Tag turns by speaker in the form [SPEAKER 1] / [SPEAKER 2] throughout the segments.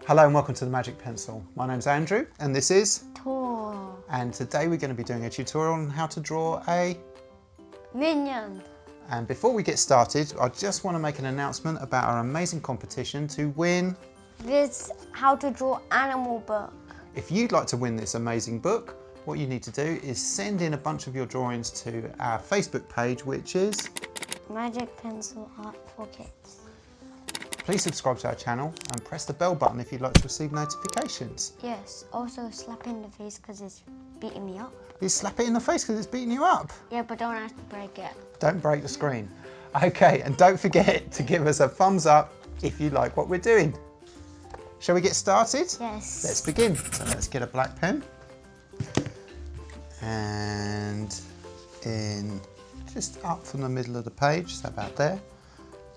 [SPEAKER 1] Hello and welcome to the Magic Pencil. My name's Andrew and this is
[SPEAKER 2] Tor.
[SPEAKER 1] And today we're going to be doing a tutorial on how to draw a
[SPEAKER 2] Minion.
[SPEAKER 1] And before we get started, I just want to make an announcement about our amazing competition to win
[SPEAKER 2] This How to Draw Animal book.
[SPEAKER 1] If you'd like to win this amazing book, what you need to do is send in a bunch of your drawings to our Facebook page, which is
[SPEAKER 2] Magic Pencil Art for Kids.
[SPEAKER 1] Please subscribe to our channel and press the bell button if you'd like to receive notifications.
[SPEAKER 2] Yes, also slap it in the face because it's beating me up.
[SPEAKER 1] You slap it in the face because it's beating you up.
[SPEAKER 2] Yeah, but don't have to break it.
[SPEAKER 1] Don't break the screen. Okay, and don't forget to give us a thumbs up if you like what we're doing. Shall we get started?
[SPEAKER 2] Yes.
[SPEAKER 1] Let's begin. So let's get a black pen. And in just up from the middle of the page, so about there,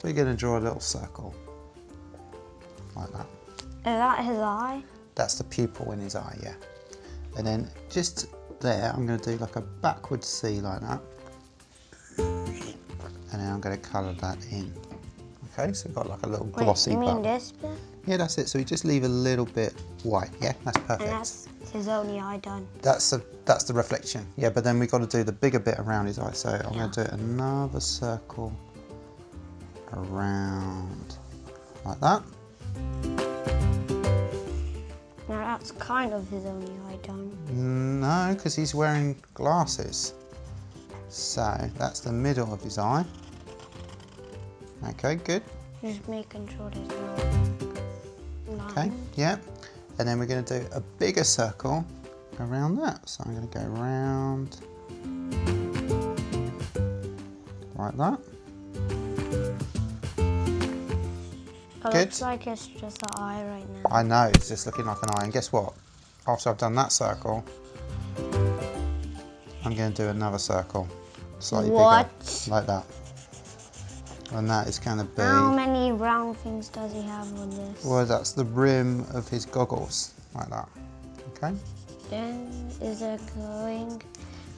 [SPEAKER 1] we're going to draw a little circle. Like that.
[SPEAKER 2] Is that his eye?
[SPEAKER 1] That's the pupil in his eye, yeah. And then just there, I'm going to do like a backward C like that. And then I'm going to colour that in. Okay, so we've got like a little glossy
[SPEAKER 2] Wait, you mean
[SPEAKER 1] bar.
[SPEAKER 2] this bit?
[SPEAKER 1] Yeah, that's it. So we just leave a little bit white. Yeah, that's perfect.
[SPEAKER 2] And that's his only eye done.
[SPEAKER 1] That's the reflection. Yeah, but then we've got to do the bigger bit around his eye. So I'm going to do another circle around like that.
[SPEAKER 2] Now that's kind of his only eye done.
[SPEAKER 1] No, because he's wearing glasses. So that's the middle of his eye. Okay, good.
[SPEAKER 2] Just making sure there's no line.
[SPEAKER 1] Okay, yeah. And then we're going to do a bigger circle around that. So I'm going to go around like that.
[SPEAKER 2] It
[SPEAKER 1] Good.
[SPEAKER 2] looks like it's just an eye right now.
[SPEAKER 1] I know, it's just looking like an eye. And guess what? After I've done that circle, I'm going to do another circle. Slightly
[SPEAKER 2] What?
[SPEAKER 1] bigger. Like that. And that is going to be...
[SPEAKER 2] How many round things does he have on this?
[SPEAKER 1] Well, that's the rim of his goggles. Like that. Okay?
[SPEAKER 2] Then is there going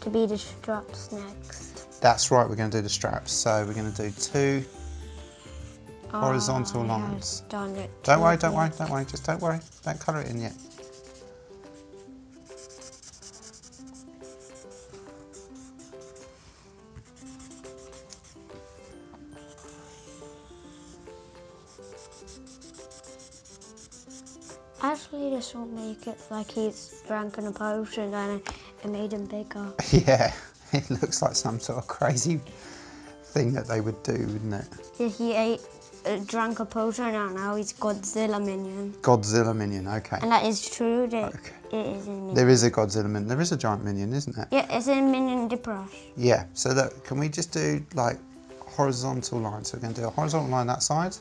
[SPEAKER 2] to be the straps next?
[SPEAKER 1] That's right, we're going to do the straps. So we're going to do two horizontal
[SPEAKER 2] I have
[SPEAKER 1] lines.
[SPEAKER 2] done it.
[SPEAKER 1] Don't worry, just don't worry. Don't colour it in yet.
[SPEAKER 2] Actually, this will make it like he's drinking a potion and it made him bigger.
[SPEAKER 1] Yeah, it looks like some sort of crazy thing that they would do, wouldn't it?
[SPEAKER 2] Yeah, he drank a potion and now he's Godzilla minion.
[SPEAKER 1] Godzilla minion, okay.
[SPEAKER 2] And that is true, that
[SPEAKER 1] Okay.
[SPEAKER 2] it is a minion.
[SPEAKER 1] There is a Godzilla minion. There is a giant minion, isn't it?
[SPEAKER 2] Yeah, it's a minion dip brush.
[SPEAKER 1] Yeah, so that, can we just do like horizontal lines? So we're going to do a horizontal line that side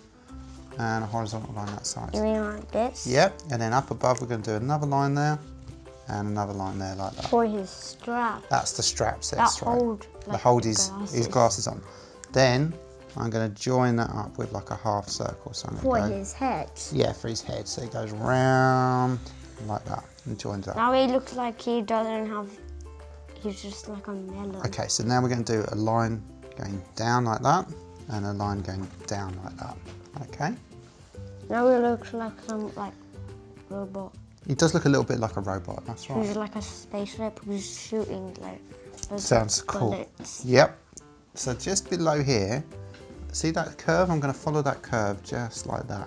[SPEAKER 1] and a horizontal line that side.
[SPEAKER 2] You mean like this?
[SPEAKER 1] Yep, and then up above we're going to do another line there and another line there like that.
[SPEAKER 2] For his strap.
[SPEAKER 1] That's the straps,
[SPEAKER 2] That
[SPEAKER 1] that's right.
[SPEAKER 2] hold, like,
[SPEAKER 1] hold
[SPEAKER 2] the
[SPEAKER 1] his glasses on. Then I'm going to join that up with like a half circle. So I'm
[SPEAKER 2] For
[SPEAKER 1] going to go,
[SPEAKER 2] his head.
[SPEAKER 1] yeah, for his head. So he goes round like that and joins up.
[SPEAKER 2] Now he looks like he doesn't have, he's just like a melon.
[SPEAKER 1] Okay, so now we're going to do a line going down like that and a line going down like that. Okay.
[SPEAKER 2] Now he looks like some like robot.
[SPEAKER 1] He does look a little bit like a robot, that's right.
[SPEAKER 2] He's like a spaceship who's shooting like those
[SPEAKER 1] Sounds cool.
[SPEAKER 2] bullets.
[SPEAKER 1] Yep. So just below here, see that curve? I'm going to follow that curve just like that.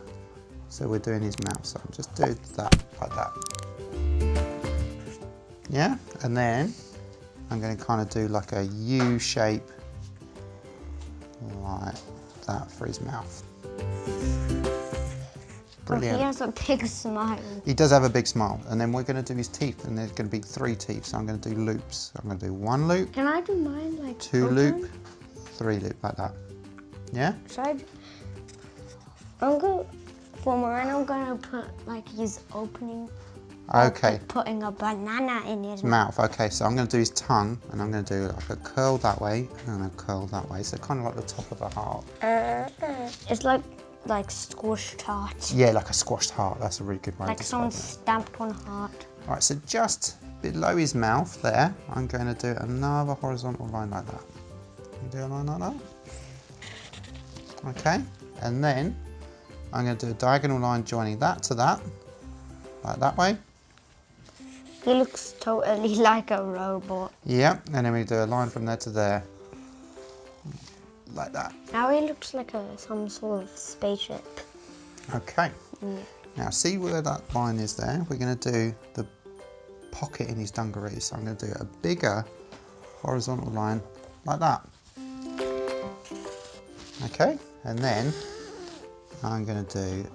[SPEAKER 1] So we're doing his mouth. So I'm just doing that like that. Yeah, and then I'm going to kind of do like a U shape like that for his mouth. Brilliant.
[SPEAKER 2] He has a big smile.
[SPEAKER 1] He does have a big smile, and then we're going to do his teeth, and there's going to be 3 teeth. So I'm going to do loops. I'm going to do 1 loop,
[SPEAKER 2] Can I do mine like
[SPEAKER 1] 2
[SPEAKER 2] open?
[SPEAKER 1] loop, 3 loop like that. Yeah.
[SPEAKER 2] Should for mine I'm gonna put like his opening.
[SPEAKER 1] Okay.
[SPEAKER 2] Like putting a banana in his mouth.
[SPEAKER 1] Mouth. Okay, so I'm going to do his tongue, and I'm going to do like a curl that way and a curl that way. So kind of like the top of a heart.
[SPEAKER 2] It's like squished heart.
[SPEAKER 1] Yeah, like a squashed heart. That's a really good way
[SPEAKER 2] Like
[SPEAKER 1] to
[SPEAKER 2] someone
[SPEAKER 1] describe it.
[SPEAKER 2] stamped on heart.
[SPEAKER 1] All right, so just below his mouth there, I'm going to do another horizontal line like that. You do a line like that. Okay, and then I'm going to do a diagonal line joining that to that, like that way.
[SPEAKER 2] He looks totally like a robot.
[SPEAKER 1] Yeah, and then we do a line from there to there, like that.
[SPEAKER 2] Now he looks like some sort of spaceship.
[SPEAKER 1] Okay.
[SPEAKER 2] Yeah.
[SPEAKER 1] Now see where that line is there? We're going to do the pocket in his dungarees. So I'm going to do a bigger horizontal line like that. Okay, and then I'm going to do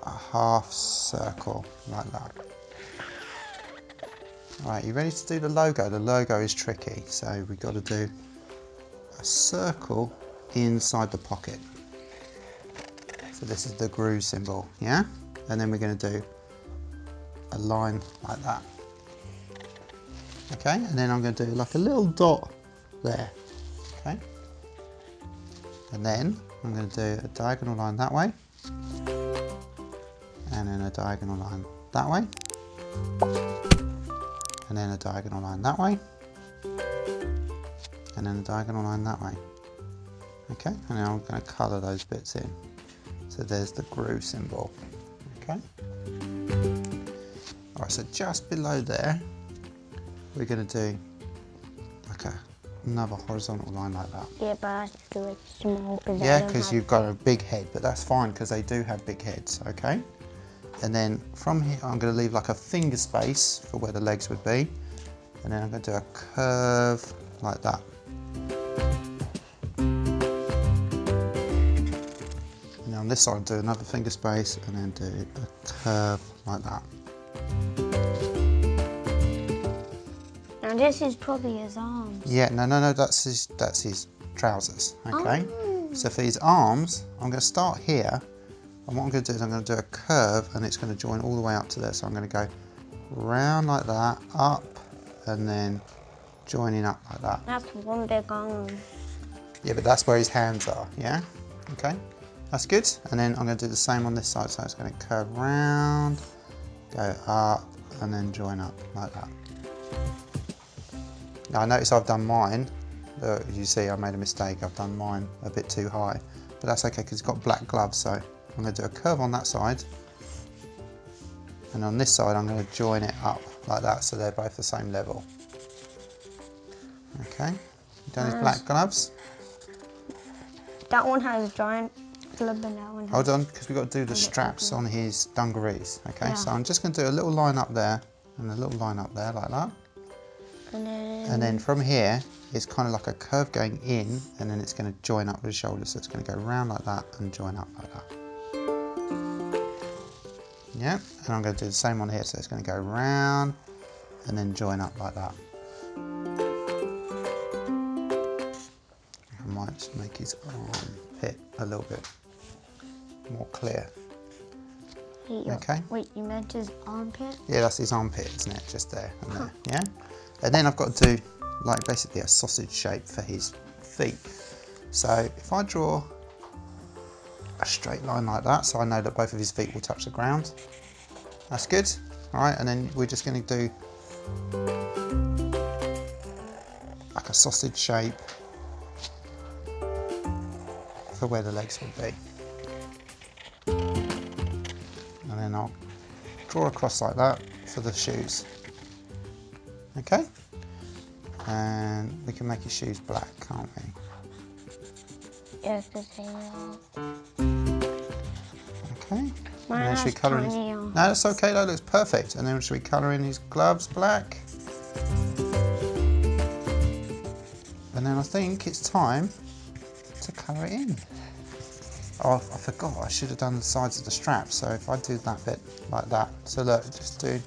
[SPEAKER 1] a half circle like that. Right, you ready to do the logo? The logo is tricky, so we've got to do a circle inside the pocket. So this is the groove symbol, yeah? And then we're going to do a line like that. Okay, and then I'm going to do like a little dot there, okay? And then I'm going to do a diagonal line that way, and then a diagonal line that way, and then a diagonal line that way, and then a diagonal line that way. Okay, and now I'm going to colour those bits in. So there's the groove symbol. Okay. Alright, so just below there, we're going to do like another horizontal line like that.
[SPEAKER 2] Yeah, but I have to do it small.
[SPEAKER 1] Yeah, because you've got a big head, but that's fine because they do have big heads, okay? And then from here, I'm going to leave like a finger space for where the legs would be. And then I'm going to do a curve like that. And on this side, do another finger space and then do a curve like that.
[SPEAKER 2] And this is probably his arms.
[SPEAKER 1] Yeah, no, that's his trousers, okay?
[SPEAKER 2] Oh.
[SPEAKER 1] So for his arms, I'm going to start here. And what I'm going to do is I'm going to do a curve and it's going to join all the way up to there. So I'm going to go round like that, up, and then joining up like that.
[SPEAKER 2] That's one big arm.
[SPEAKER 1] Yeah, but that's where his hands are, yeah? Okay, that's good. And then I'm going to do the same on this side. So it's going to curve round, go up, and then join up like that. Now I notice I've done mine. You see I made a mistake. I've done mine a bit too high. But that's okay because it's got black gloves. So I'm going to do a curve on that side, and on this side I'm going to join it up like that so they're both the same level. Okay, you done his black gloves?
[SPEAKER 2] That one has a giant glove and that one has...
[SPEAKER 1] Hold on, because we've got to do the straps on his dungarees. Okay, so I'm just going to do a little line up there and a little line up there like that. And then from here, it's kind of like a curve going in, and then it's going to join up with the shoulders. So it's going to go round like that and join up like that. Yeah, and I'm going to do the same on here. So it's going to go round and then join up like that. I might just make his armpit a little bit more clear. Okay.
[SPEAKER 2] Wait, you meant his armpit?
[SPEAKER 1] Yeah, that's his armpit, isn't it? Just there and there. Yeah. And then I've got to do like basically a sausage shape for his feet. So if I draw a straight line like that, so I know that both of his feet will touch the ground. That's good. All right, and then we're just going to do like a sausage shape for where the legs will be. And then I'll draw across like that for the shoes. Okay, and we can make his shoes black, can't we?
[SPEAKER 2] Yes, because they are.
[SPEAKER 1] Okay.
[SPEAKER 2] Mine
[SPEAKER 1] and then should we
[SPEAKER 2] has
[SPEAKER 1] colour in?
[SPEAKER 2] tiny arms.
[SPEAKER 1] No, that's okay. That looks perfect. And then should we colour in his gloves black? And then I think it's time to colour it in. Oh, I forgot. I should have done the sides of the straps. So if I do that bit like that, so look, just do.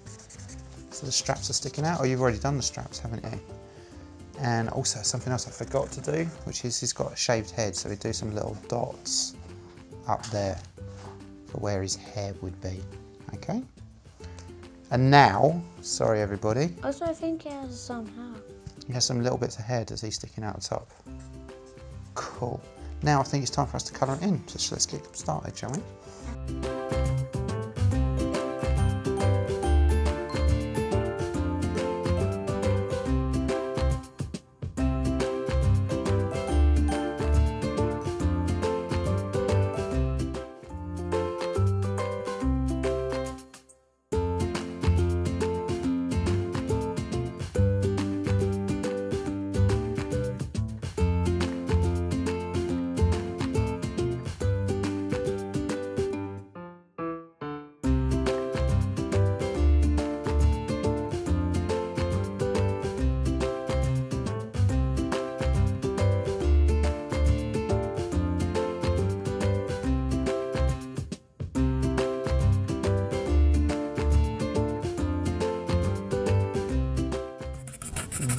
[SPEAKER 1] So the straps are sticking out, or you've already done the straps, haven't you? And also something else I forgot to do, which is he's got a shaved head, so we do some little dots up there for where his hair would be, okay? And now, sorry everybody.
[SPEAKER 2] Also, I think he has some hair.
[SPEAKER 1] He has some little bits of hair, does he, sticking out the top? Cool. Now I think it's time for us to colour it in, so let's get started, shall we?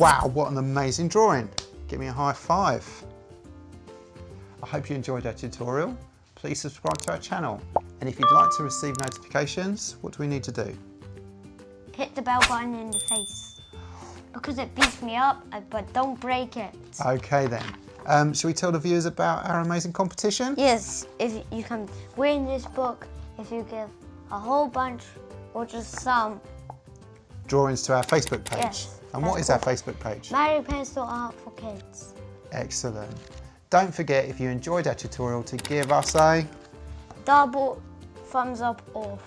[SPEAKER 1] Wow, what an amazing drawing. Give me a high five. I hope you enjoyed our tutorial. Please subscribe to our channel. And if you'd like to receive notifications, what do we need to do?
[SPEAKER 2] Hit the bell button in the face. Because it beats me up, but don't break it.
[SPEAKER 1] Okay then. Shall we tell the viewers about our amazing competition?
[SPEAKER 2] Yes, if you can win this book if you give a whole bunch or just some
[SPEAKER 1] Drawings to our Facebook page.
[SPEAKER 2] Yes,
[SPEAKER 1] And what is our Facebook page?
[SPEAKER 2] Mary Pastel Art for Kids.
[SPEAKER 1] Excellent. Don't forget, if you enjoyed our tutorial, to give us a
[SPEAKER 2] double thumbs up or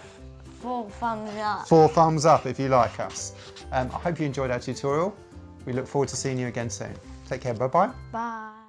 [SPEAKER 2] 4 thumbs up.
[SPEAKER 1] 4 thumbs up if you like us. I hope you enjoyed our tutorial. We look forward to seeing you again soon. Take care. Bye-bye.
[SPEAKER 2] Bye.